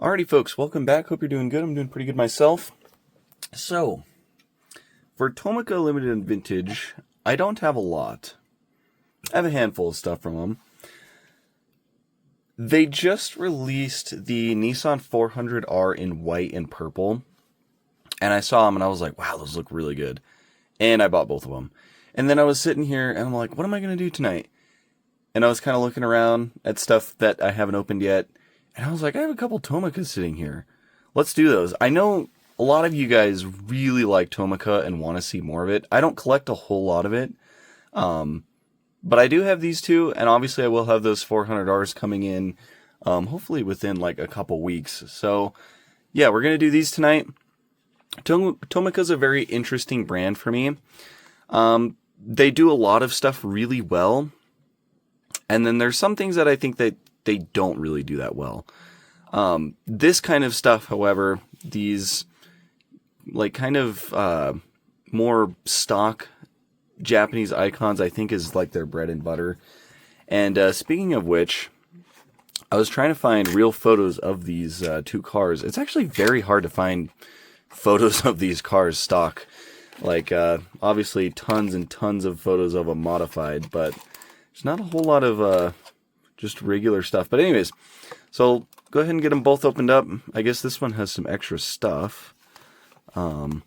Alrighty, folks, welcome back. Hope you're doing good. I'm doing pretty good myself. So, for Tomica Limited and Vintage, I don't have a lot. I have a handful of stuff from them. They just released the Nissan 400R in white and purple. And I saw them and I was like, wow, those look really good. And I bought both of them. And then I was sitting here and I'm like, what am I going to do tonight? And I was kind of looking around at stuff that I haven't opened yet. And I was like, I have a couple Tomicas sitting here. Let's do those. I know a lot of you guys really like Tomica and want to see more of it. I don't collect a whole lot of it. But I do have these two, and obviously I will have those 400Rs coming in, hopefully within like a couple weeks. So, yeah, we're going to do these tonight. Tomica's a very interesting brand for me. They do a lot of stuff really well. And then there's some things that I think that they don't really do that well. This kind of stuff, however, these like kind of more stock Japanese icons, I think is like their bread and butter. And speaking of which, I was trying to find real photos of these two cars. It's actually very hard to find photos of these cars stock. Like, obviously tons and tons of photos of them modified, but there's not a whole lot of just regular stuff. But anyways, so go ahead and get them both opened up. I guess this one has some extra stuff. But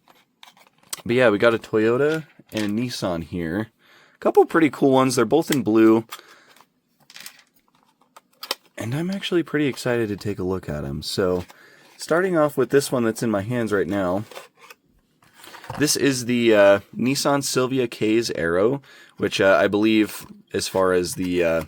yeah, we got a Toyota and a Nissan here. A couple pretty cool ones. They're both in blue. And I'm actually pretty excited to take a look at them. So, starting off with this one that's in my hands right now. This is the Nissan Silvia K's Aero, which I believe, as far as the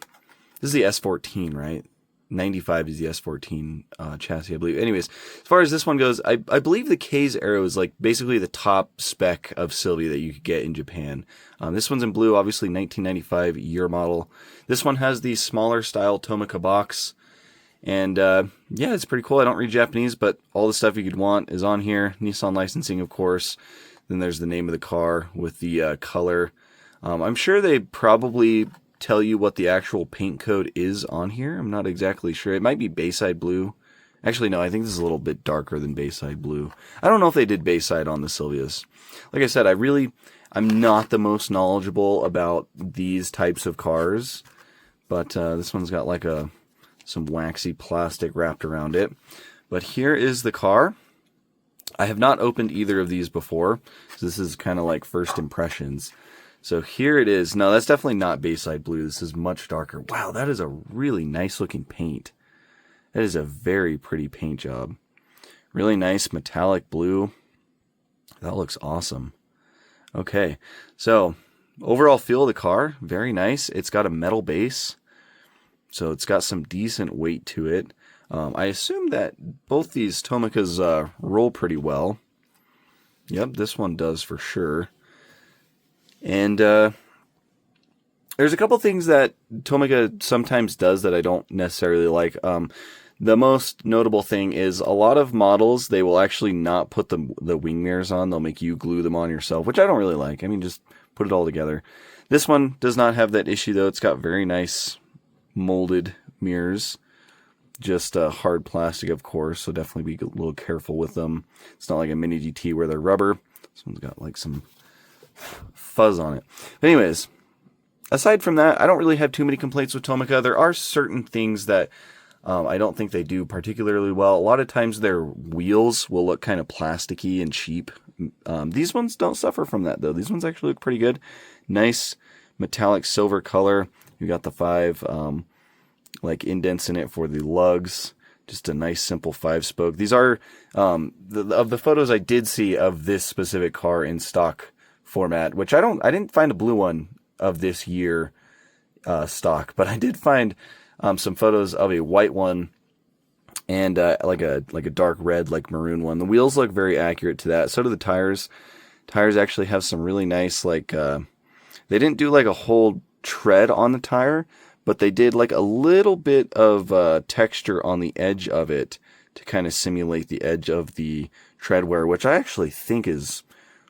this is the S14, right? 95 is the S14 chassis, I believe. Anyways, as far as this one goes, I believe the K's Aero is like basically the top spec of Silvia that you could get in Japan. This one's in blue, obviously 1995 year model. This one has the smaller style Tomica box. And yeah, it's pretty cool. I don't read Japanese, but all the stuff you could want is on here. Nissan licensing, of course. Then there's the name of the car with the color. I'm sure they probably tell you what the actual paint code is on here. I'm not exactly sure. It might be Bayside Blue. Actually, no, I think this is a little bit darker than Bayside Blue. I don't know if they did Bayside on the Silvias. Like I said, I'm not the most knowledgeable about these types of cars. But this one's got like some waxy plastic wrapped around it. But here is the car. I have not opened either of these before, so this is kind of like first impressions. So here it is. No, that's definitely not Bayside Blue. This is much darker. Wow, that is a really nice looking paint. That is a very pretty paint job. Really nice metallic blue. That looks awesome. Okay, so overall feel of the car, very nice. It's got a metal base, so it's got some decent weight to it. I assume that both these Tomicas roll pretty well. Yep, this one does for sure. And there's a couple things that Tomica sometimes does that I don't necessarily like. The most notable thing is a lot of models, they will actually not put the wing mirrors on. They'll make you glue them on yourself, which I don't really like. I mean, just put it all together. This one does not have that issue, though. It's got very nice molded mirrors. Just hard plastic, of course, so definitely be a little careful with them. It's not like a Mini GT where they're rubber. This one's got like some fuzz on it. But anyways, aside from that, I don't really have too many complaints with Tomica. There are certain things that I don't think they do particularly well. A lot of times their wheels will look kind of plasticky and cheap. These ones don't suffer from that, though. These ones actually look pretty good. Nice metallic silver color. You got the 5 like indents in it for the lugs. Just a nice simple 5-spoke. These are of the photos I did see of this specific car in stock format, which I didn't find a blue one of this year stock, but I did find some photos of a white one and like a dark red, like maroon one. The wheels look very accurate to that. So do the tires. Tires actually have some really nice they didn't do like a whole tread on the tire, but they did like a little bit of texture on the edge of it to kind of simulate the edge of the tread wear, which I actually think is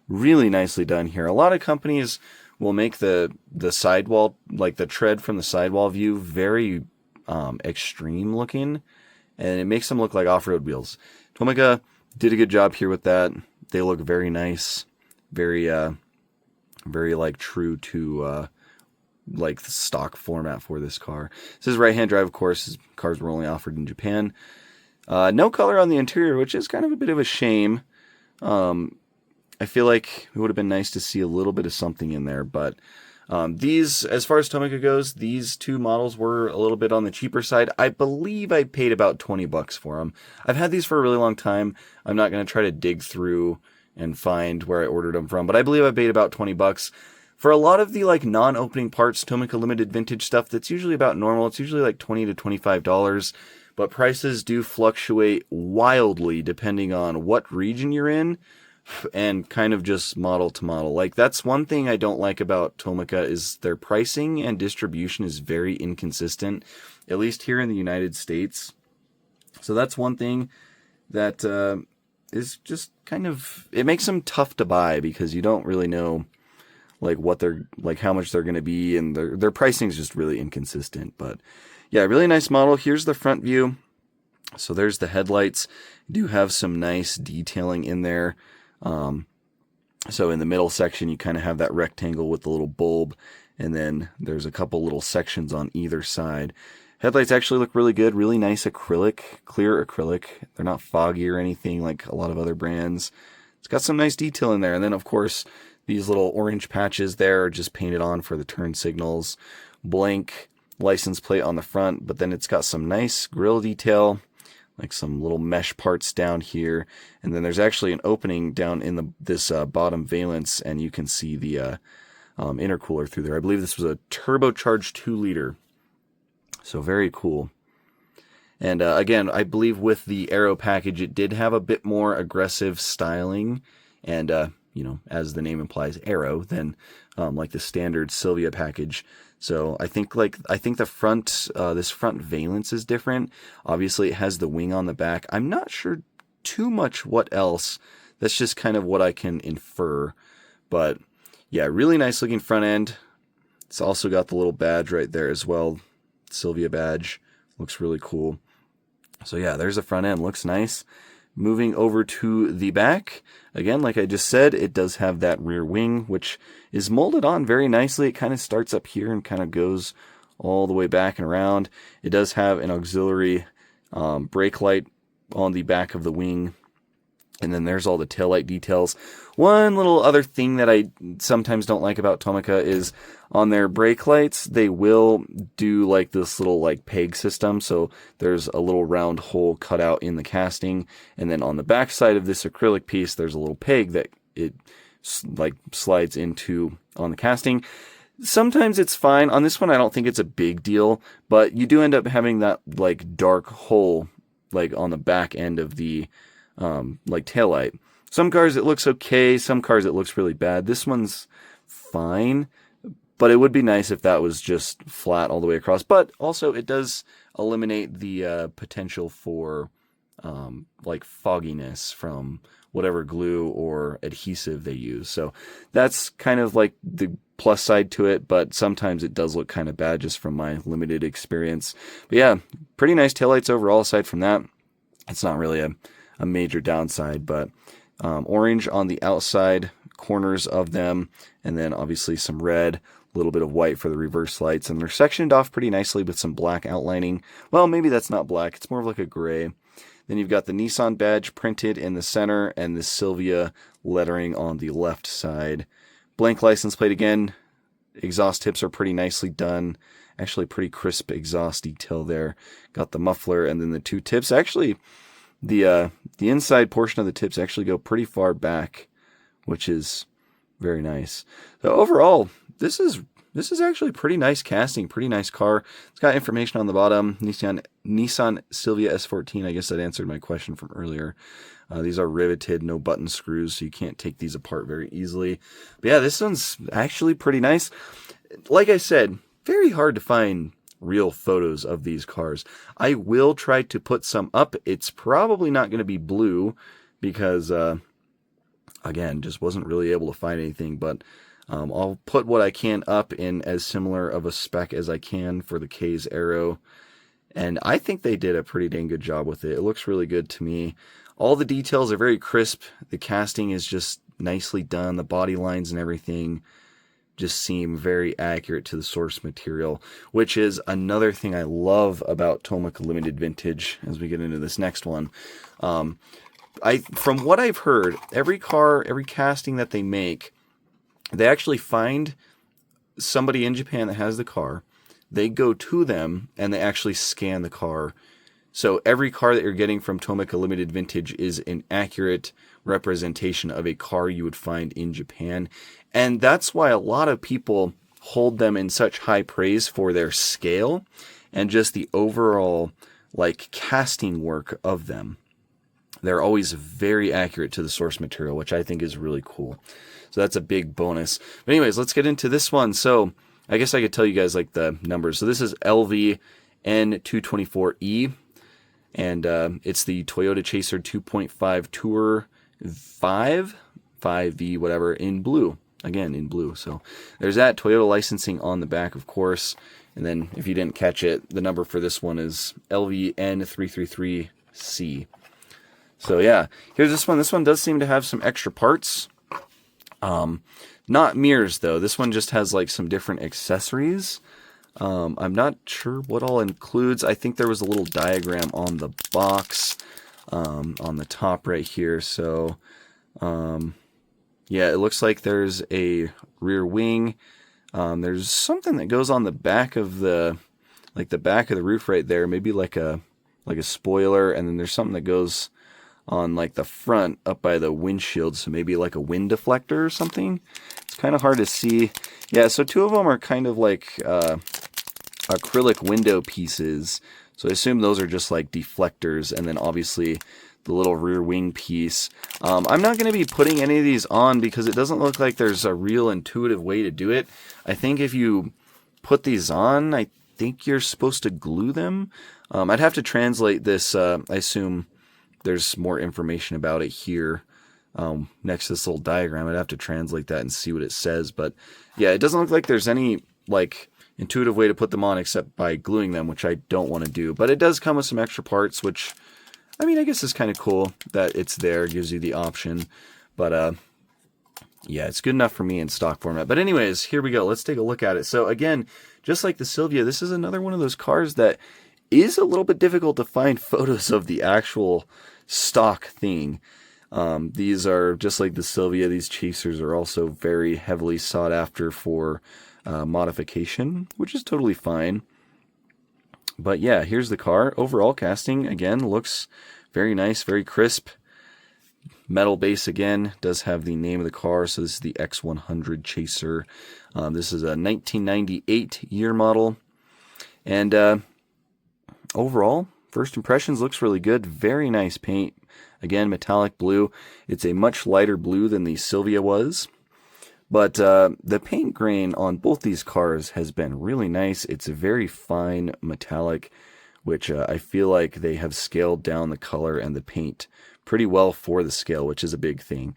really nicely done here. A lot of companies will make the sidewall, like the tread from the sidewall view, very extreme looking, and it makes them look like off-road wheels. Tomica did a good job here with that. They look very nice, very like true to like the stock format for this car. This is right-hand drive, of course. These cars were only offered in Japan. No color on the interior, which is kind of a bit of a shame. I feel like it would have been nice to see a little bit of something in there, but these, as far as Tomica goes, these two models were a little bit on the cheaper side. I believe I paid about $20 for them. I've had these for a really long time. I'm not going to try to dig through and find where I ordered them from, but I believe I paid about $20. For a lot of the like non-opening parts, Tomica limited vintage stuff, that's usually about normal. It's usually like $20 to $25, but prices do fluctuate wildly depending on what region you're in and kind of just model to model. Like, that's one thing I don't like about Tomica, is their pricing and distribution is very inconsistent, at least here in the United States. So that's one thing that is just kind of, it makes them tough to buy because you don't really know like what they're, like how much they're going to be, and their pricing is just really inconsistent. But yeah, really nice model. Here's the front view. So there's the headlights. You do have some nice detailing in there. So in the middle section, you kind of have that rectangle with the little bulb, and then there's a couple little sections on either side. Headlights actually look really good, really nice acrylic, clear acrylic. They're not foggy or anything like a lot of other brands. It's got some nice detail in there. And then, of course, these little orange patches there are just painted on for the turn signals. Blank license plate on the front, but then it's got some nice grille detail, like some little mesh parts down here. And then there's actually an opening down in this bottom valence, and you can see the intercooler through there. I believe this was a turbocharged 2-liter. So very cool. And again, I believe with the Aero package, it did have a bit more aggressive styling, and you know, as the name implies, Aero, than like the standard Silvia package. So I think the front, this front valence is different. Obviously, it has the wing on the back. I'm not sure too much what else. That's just kind of what I can infer. But yeah, really nice looking front end. It's also got the little badge right there as well. Silvia badge. Looks really cool. So yeah, there's the front end. Looks nice. Moving over to the back, again, like I just said, it does have that rear wing, which is molded on very nicely. It kind of starts up here and kind of goes all the way back and around. It does have an auxiliary brake light on the back of the wing. And then there's all the taillight details. One little other thing that I sometimes don't like about Tomica is on their brake lights, they will do like this little like peg system. So there's a little round hole cut out in the casting. And then on the back side of this acrylic piece, there's a little peg that it like slides into on the casting. Sometimes it's fine. On this one, I don't think it's a big deal, but you do end up having that like dark hole like on the back end of the like taillight. Some cars it looks okay, some cars it looks really bad. This one's fine, but it would be nice if that was just flat all the way across. But also it does eliminate the potential for like fogginess from whatever glue or adhesive they use. So that's kind of like the plus side to it, but sometimes it does look kind of bad just from my limited experience. But yeah, pretty nice taillights overall. Aside from that, it's not really a major downside, but orange on the outside corners of them, and then obviously some red, a little bit of white for the reverse lights, and they're sectioned off pretty nicely with some black outlining. Well, maybe that's not black, it's more of like a gray. Then you've got the Nissan badge printed in the center and the Silvia lettering on the left side. Blank license plate again. Exhaust tips are pretty nicely done. Actually pretty crisp exhaust detail there. Got the muffler and then the two tips. Actually, the inside portion of the tips actually go pretty far back, which is very nice. So overall, this is actually pretty nice casting, pretty nice car. It's got information on the bottom. Nissan Silvia S14. I guess that answered my question from earlier. These are riveted, no button screws, so you can't take these apart very easily. But yeah, this one's actually pretty nice. Like I said, very hard to find real photos of these cars. I will try to put some up. It's probably not going to be blue because, again, just wasn't really able to find anything, but I'll put what I can up in as similar of a spec as I can for the K's Aero. And I think they did a pretty dang good job with it. It looks really good to me. All the details are very crisp. The casting is just nicely done. The body lines and everything just seem very accurate to the source material, which is another thing I love about Tomica Limited Vintage as we get into this next one. From what I've heard, every car, every casting that they make, they actually find somebody in Japan that has the car. They go to them and they actually scan the car. So every car that you're getting from Tomica Limited Vintage is an accurate representation of a car you would find in Japan. And that's why a lot of people hold them in such high praise for their scale and just the overall like casting work of them. They're always very accurate to the source material, which I think is really cool. So that's a big bonus. But anyways, let's get into this one. So I guess I could tell you guys like the numbers. So this is LV N224E, and it's the Toyota Chaser 2.5 Tour 5V, whatever, in blue. Again, in blue. So there's that. Toyota licensing on the back, of course. And then if you didn't catch it, the number for this one is LVN333C. So yeah, here's this one. This one does seem to have some extra parts. Not mirrors though. This one just has like some different accessories. I'm not sure what all includes. I think there was a little diagram on the box, on the top right here. So, yeah, it looks like there's a rear wing. There's something that goes on the back of the back of the roof right there. Maybe like a spoiler, and then there's something that goes on like the front up by the windshield, so maybe like a wind deflector or something. It's kind of hard to see. Yeah, so two of them are kind of like acrylic window pieces, so I assume those are just like deflectors, and then obviously the little rear wing piece. I'm not going to be putting any of these on because it doesn't look like there's a real intuitive way to do it. I think if you put these on, I think you're supposed to glue them. I'd have to translate this. I assume there's more information about it here next to this little diagram. I'd have to translate that and see what it says. But yeah, it doesn't look like there's any like intuitive way to put them on except by gluing them, which I don't want to do. But it does come with some extra parts, which, I mean, I guess is kind of cool that it's there, gives you the option. But yeah, it's good enough for me in stock format. But anyways, here we go. Let's take a look at it. So again, just like the Silvia, this is another one of those cars that is a little bit difficult to find photos of the actual stock thing. These are just like the Silvia. These Chasers are also very heavily sought after for modification, which is totally fine. But yeah, here's the car. Overall casting, again, looks very nice, very crisp. Metal base, again, does have the name of the car. So this is the X100 Chaser. This is a 1998 year model. And overall, first impressions, looks really good. Very nice paint. Again, metallic blue. It's a much lighter blue than the Silvia was. But the paint grain on both these cars has been really nice. It's a very fine metallic, which I feel like they have scaled down the color and the paint pretty well for the scale, which is a big thing.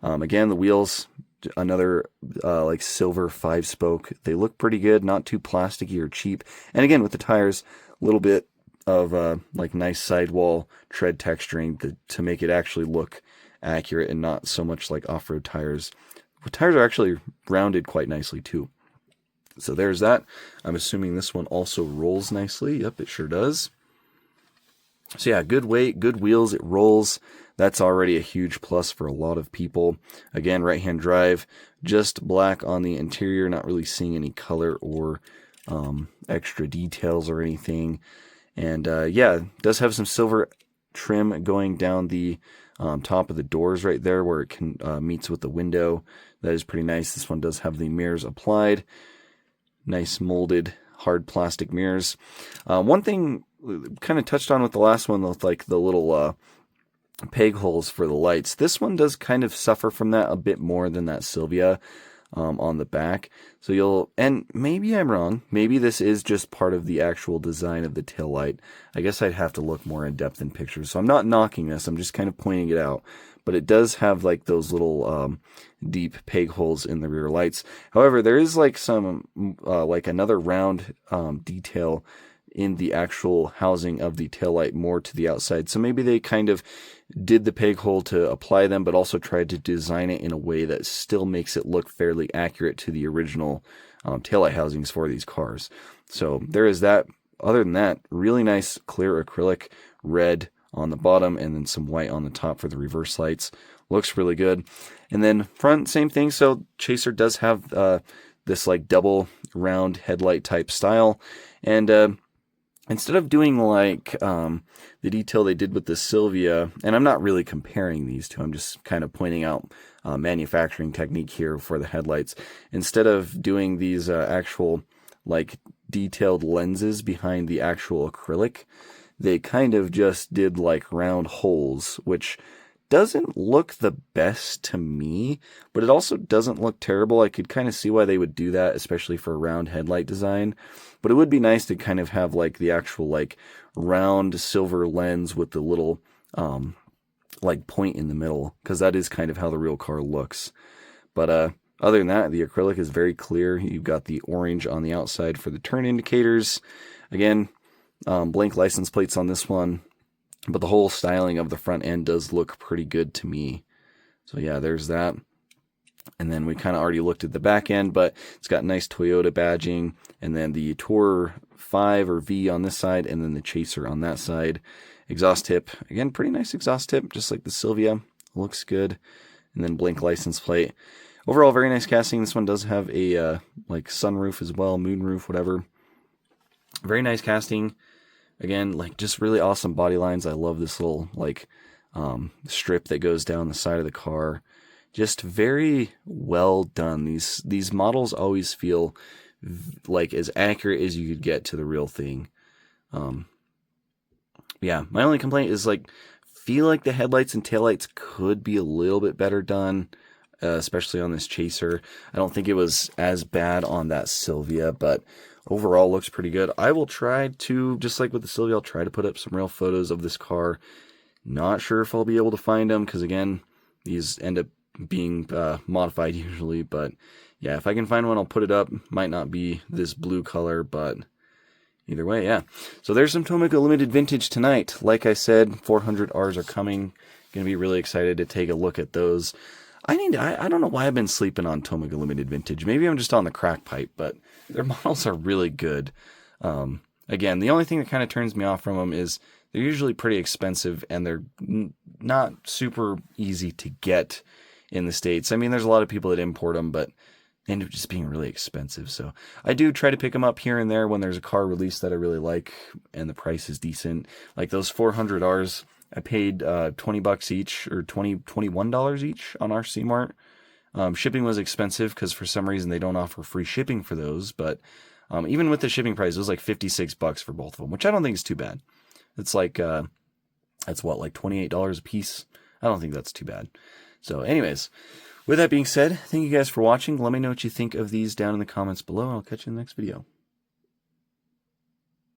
Again, the wheels, another like silver 5-spoke. They look pretty good, not too plasticky or cheap. And again, with the tires, a little bit of like nice sidewall tread texturing to make it actually look accurate and not so much like off-road tires. The tires are actually rounded quite nicely too. So there's that. I'm assuming this one also rolls nicely. Yep, it sure does. So yeah, good weight, good wheels, it rolls. That's already a huge plus for a lot of people. Again, right-hand drive, just black on the interior, not really seeing any color or extra details or anything. And yeah, it does have some silver trim going down the top of the doors right there where it can meets with the window. That is pretty nice. This one does have the mirrors applied. Nice molded hard plastic mirrors. One thing kind of touched on with the last one with like the little peg holes for the lights. This one does kind of suffer from that a bit more than that Silvia on the back. So and maybe I'm wrong. Maybe this is just part of the actual design of the taillight. I guess I'd have to look more in depth in pictures. So I'm not knocking this. I'm just kind of pointing it out. But it does have like those little deep peg holes in the rear lights. However, there is like some like another round detail in the actual housing of the taillight more to the outside. So maybe they kind of did the peg hole to apply them, but also tried to design it in a way that still makes it look fairly accurate to the original taillight housings for these cars. So there is that. Other than that, really nice clear acrylic red on the bottom and then some white on the top for the reverse lights. Looks really good. And then front, same thing. So Chaser does have this like double round headlight type style. And instead of doing like the detail they did with the Silvia, and I'm not really comparing these two, I'm just kind of pointing out manufacturing technique here for the headlights. Instead of doing these actual like detailed lenses behind the actual acrylic, they kind of just did like round holes, which doesn't look the best to me, but it also doesn't look terrible. I could kind of see why they would do that, especially for a round headlight design. But it would be nice to kind of have like the actual like round silver lens with the little like point in the middle, because that is kind of how the real car looks. But other than that, the acrylic is very clear. You've got the orange on the outside for the turn indicators. Again, blank license plates on this one, but the whole styling of the front end does look pretty good to me. So yeah, there's that. And then we kind of already looked at the back end, but it's got nice Toyota badging, and then the Tour 5 or V on this side, and then the Chaser on that side. Exhaust tip, again, pretty nice exhaust tip, just like the Silvia. Looks good. And then blank license plate. Overall, very nice casting. This one does have a like sunroof as well, moonroof, whatever. Very nice casting. Again, like just really awesome body lines. I love this little like strip that goes down the side of the car. Just very well done. These models always feel like as accurate as you could get to the real thing. Yeah, my only complaint is like feel like the headlights and taillights could be a little bit better done. Especially on this Chaser. I don't think it was as bad on that Silvia, but overall looks pretty good. I will try to, just like with the Silvia, I'll try to put up some real photos of this car. Not sure if I'll be able to find them, because again, these end up being modified usually, but yeah, if I can find one, I'll put it up. Might not be this blue color, but either way, yeah. So there's some Tomica Limited Vintage tonight. Like I said, 400Rs are coming. Gonna be really excited to take a look at those. I don't know why I've been sleeping on Tomica Limited Vintage. Maybe I'm just on the crack pipe, but their models are really good. Again, the only thing that kind of turns me off from them is they're usually pretty expensive, and they're not super easy to get in the States. I mean, there's a lot of people that import them, but they end up just being really expensive. So I do try to pick them up here and there when there's a car release that I really like and the price is decent. Like those 400Rs. I paid $20 each, or $21 each on RC Mart. Shipping was expensive because for some reason they don't offer free shipping for those. But even with the shipping price, it was like $56 for both of them, which I don't think is too bad. It's like that's what, like $28 a piece. I don't think that's too bad. So, anyways, with that being said, thank you guys for watching. Let me know what you think of these down in the comments below, and I'll catch you in the next video.